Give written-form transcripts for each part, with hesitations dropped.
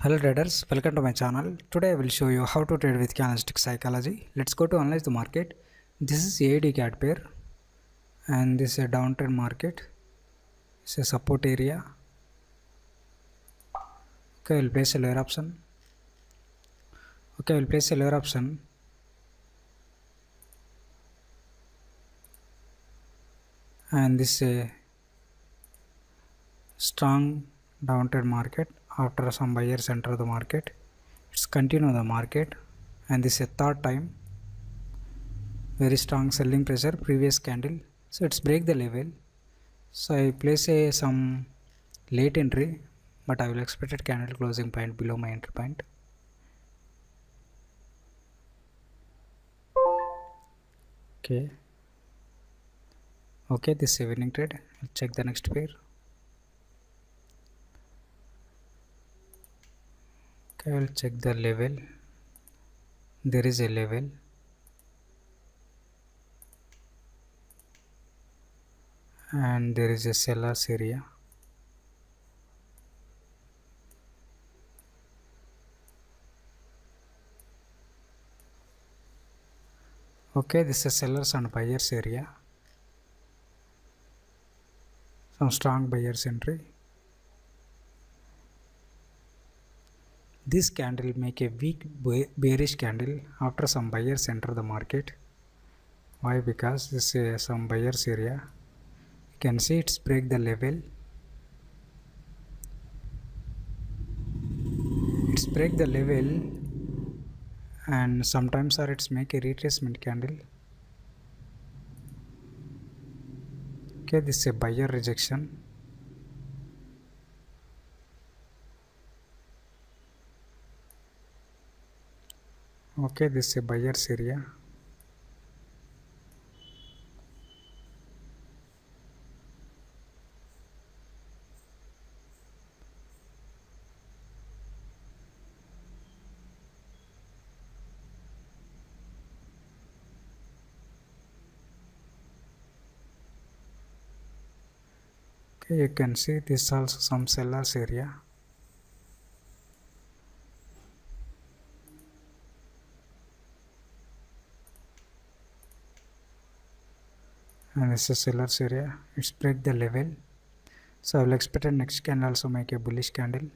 Hello traders, welcome to my channel. Today I will show you how to trade with candlestick psychology. Let's go to analyze the market. This is AID cat pair and this is a downtrend market. It's a support area. Okay, we'll place a lower option. And this is a strong downtrend market. After some buyers enter the market, it's continue the market, and this is a third time. Very strong selling pressure, previous candle, so it's break the level. So I place some late entry, but I will expected candle closing point below my entry point. Okay, this is a winning trade. I'll check the next pair. Okay, I'll check the level. There is a level. And there is a seller's area. Okay, this is sellers and buyers area. Some strong buyers entry. This candle make a weak bearish candle after some buyers enter the market. Why? Because this is some buyers area. You can see it's break the level. It's break the level, and sometimes it's make a retracement candle. Okay, this is a buyer rejection. Okay, this is a buyer's area. Okay, you can see this is also some sellers area. And this is sellers area. It's break the level. So I will expect the next candle also make a bullish candle.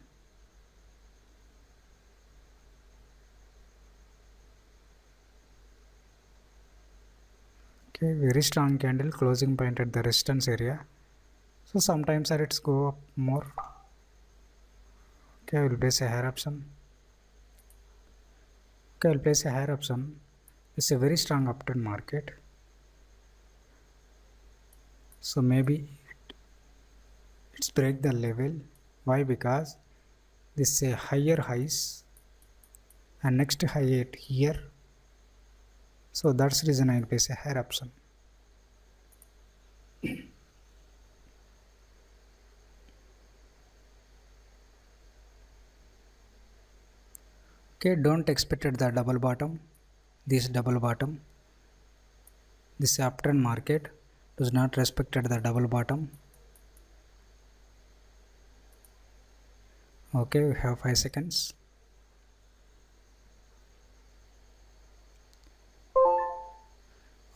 Okay, very strong candle, closing point at the resistance area. So sometimes it's go up more. Okay, I will place a higher option. Okay, I'll place a higher option. It's a very strong uptrend market. So maybe it's break the level. Why? Because this is a higher highs and next high at here. So that's the reason I'll place a higher option. Okay, don't expect the double bottom. This double bottom. This uptrend market does not respect the double bottom. Okay, we have 5 seconds.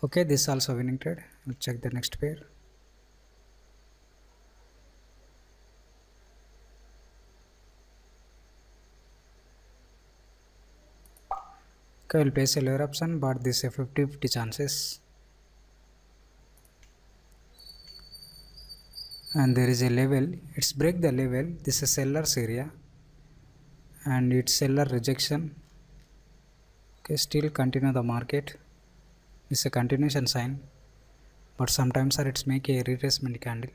Okay, this is also winning trade. We'll check the next pair. Okay, we'll place a lower option, but this is a 50-50 chances. And there is a level. It's break the level. This is seller's area. And it's seller rejection. Okay, still continue the market. This is a continuation sign. But sometimes it's make a retracement candle.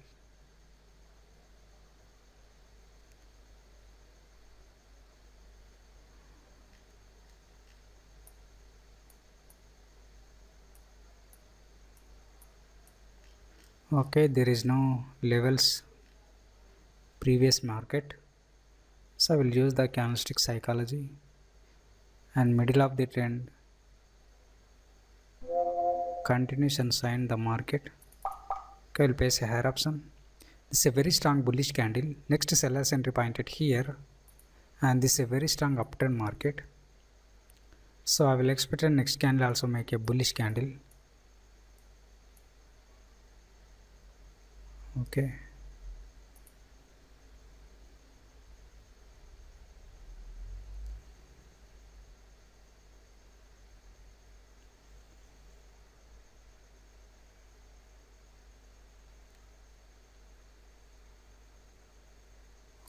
Okay, there is no levels previous market, so I will use the candlestick psychology and middle of the trend continuation sign the market. Okay, I will place a higher option. This is a very strong bullish candle. Next seller's entry point at here, and this is a very strong uptrend market. So I will expect the next candle also make a bullish candle. Okay.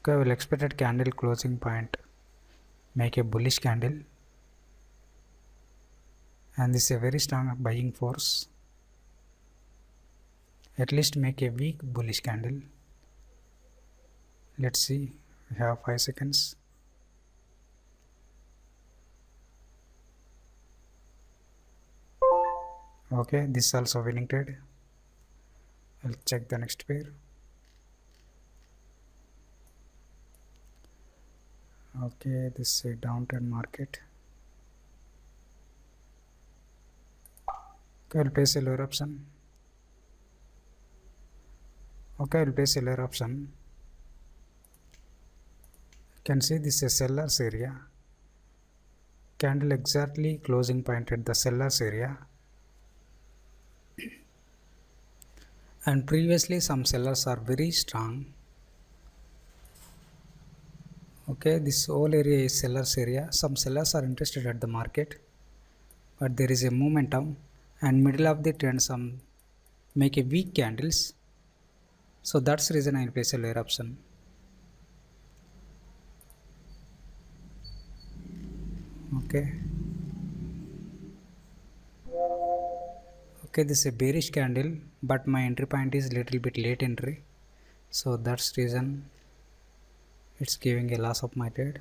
Okay, I will expect that candle closing point make a bullish candle, and this is a very strong buying force. At least make a weak bullish candle. Let's see, we have 5 seconds. Okay, this is also winning trade. I'll check the next pair. Okay, this is a downtrend market. Okay, I'll place a lower option. Okay, I'll place a lower option. You can see this is a seller's area. Candle exactly closing point at the seller's area. And previously some sellers are very strong. Okay, this whole area is sellers area. Some sellers are interested at the market, but there is a momentum, and middle of the trend some make a weak candles. So that's the reason I will place a lower option. Okay. Okay, this is a bearish candle, but my entry point is little bit late entry. So that's the reason it's giving a loss of my trade.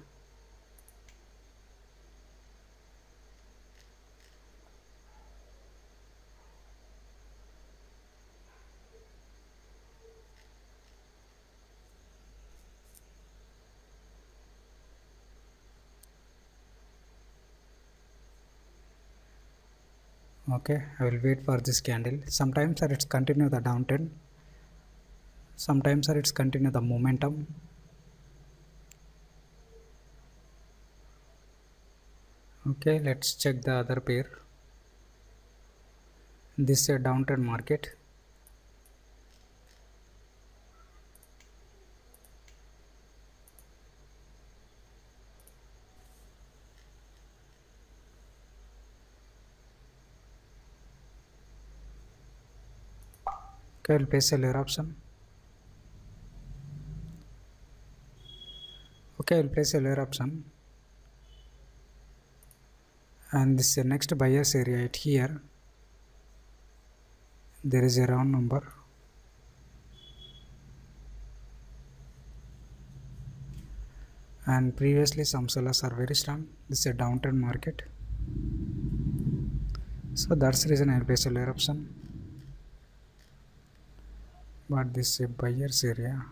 Okay, I will wait for this candle. Sometimes it's continue the downtrend, sometimes it's continue the momentum. Okay, let's check the other pair. This is a downtrend market. Okay, I will place a lower option. Okay, I will place a lower option. And this is the next buyer's area at here. There is a round number. And previously some sellers are very strong. This is a downtrend market. So that's the reason I will place a lower option. But this is a buyer's area.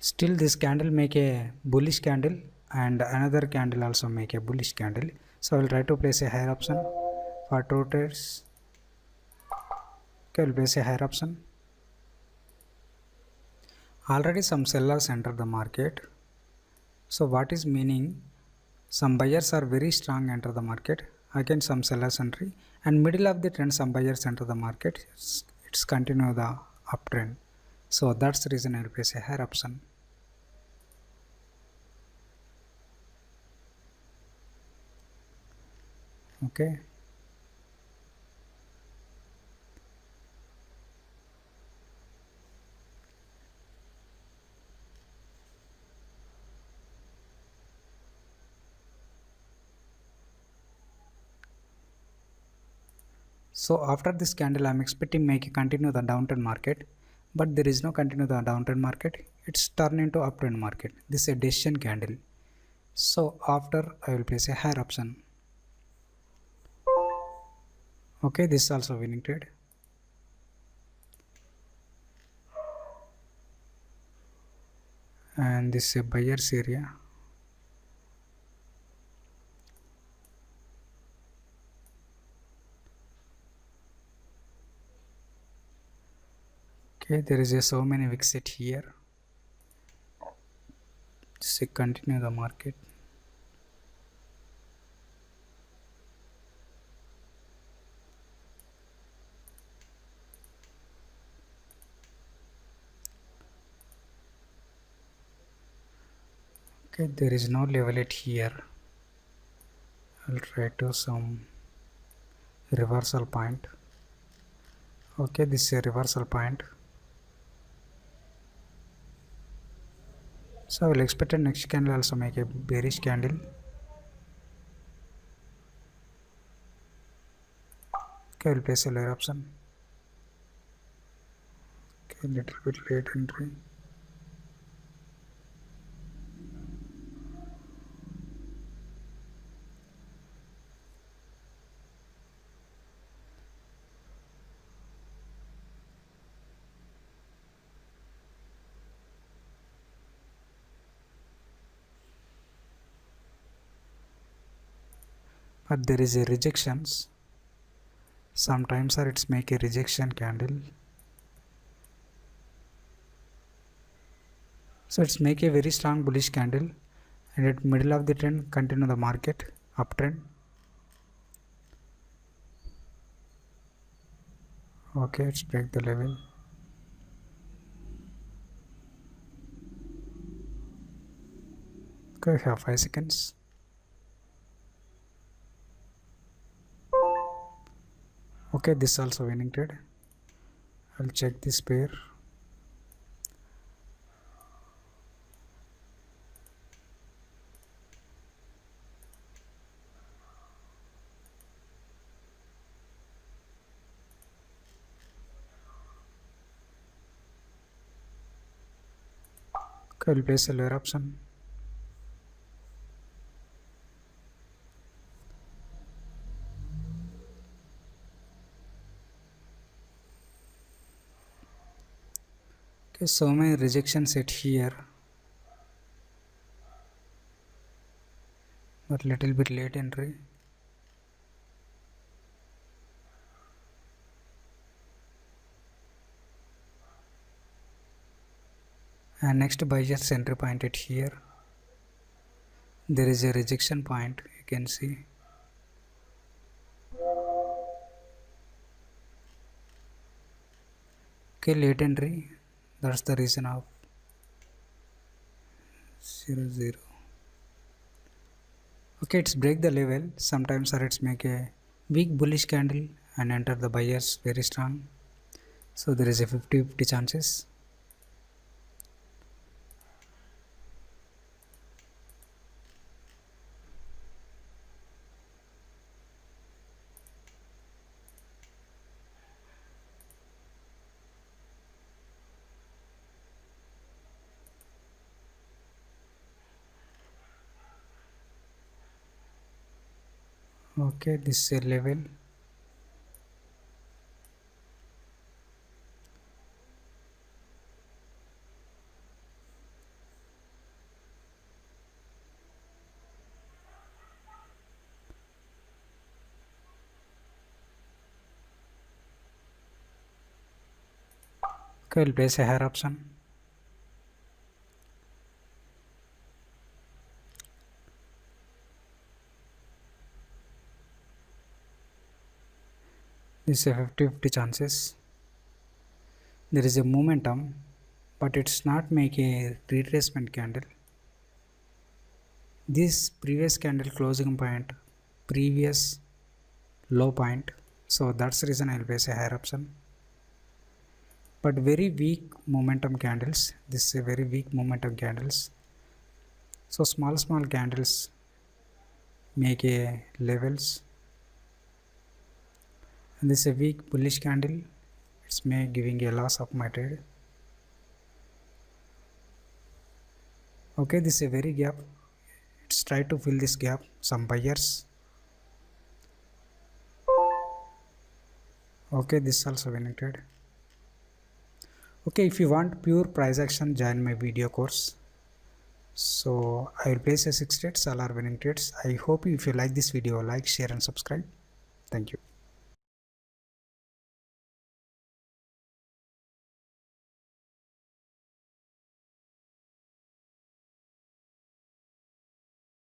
Still this candle make a bullish candle, and another candle also make a bullish candle. So I will try to place a higher option for two trades. Okay, I will place a higher option. Already some sellers enter the market. So what is meaning? Some buyers are very strong enter the market. Again some sellers entry, and middle of the trend some buyers enter the market. It's continue the uptrend. So that's the reason I will place a higher option. Okay. So after this candle I am expecting make a continue the downtrend market, but there is no continue the downtrend market. It's turned into uptrend market. This is a decision candle. So after I will place a higher option. Okay, this is also winning trade. and this is a buyer's area. Okay, there is a so many wick set here. Just continue the market. Okay, there is no level at here. I'll try to some reversal point. Okay, this is a reversal point. So I will expect a next candle also make a bearish candle. Okay, I will place a lower option. Okay, little bit late entry. But there is a rejections. Sometimes it's make a rejection candle. So it's make a very strong bullish candle, and at middle of the trend continue the market uptrend. Okay, let's break the level. Okay, we have 5 seconds. Okay, this also winning trade. I'll check this pair. Okay, I'll place a lower option. Okay, so many rejection set here, but little bit late entry. And next buyer's entry point at here. There is a rejection point, you can see. Okay, late entry. That's the reason of 0 0. Okay, it's break the level. Sometimes it's make a weak bullish candle and enter the buyers very strong. So there is a 50-50 chances. Okay, this is a level. Okay, I'll place a higher option. This is a 50-50 chances. There is a momentum, but it's not make a retracement candle. This previous candle closing point, previous low point, so that's the reason I'll place a higher option. But very weak momentum candles. This is a very weak momentum candles. So small candles make a levels, and this is a weak bullish candle. It's may giving a loss of my trade. Okay, this is a very gap. Let's try to fill this gap. Some buyers. Okay, this is also winning trade. Okay, if you want pure price action, join my video course. So I will place a 6 trades, all are winning trades. I hope if you like this video, like, share and subscribe. Thank you.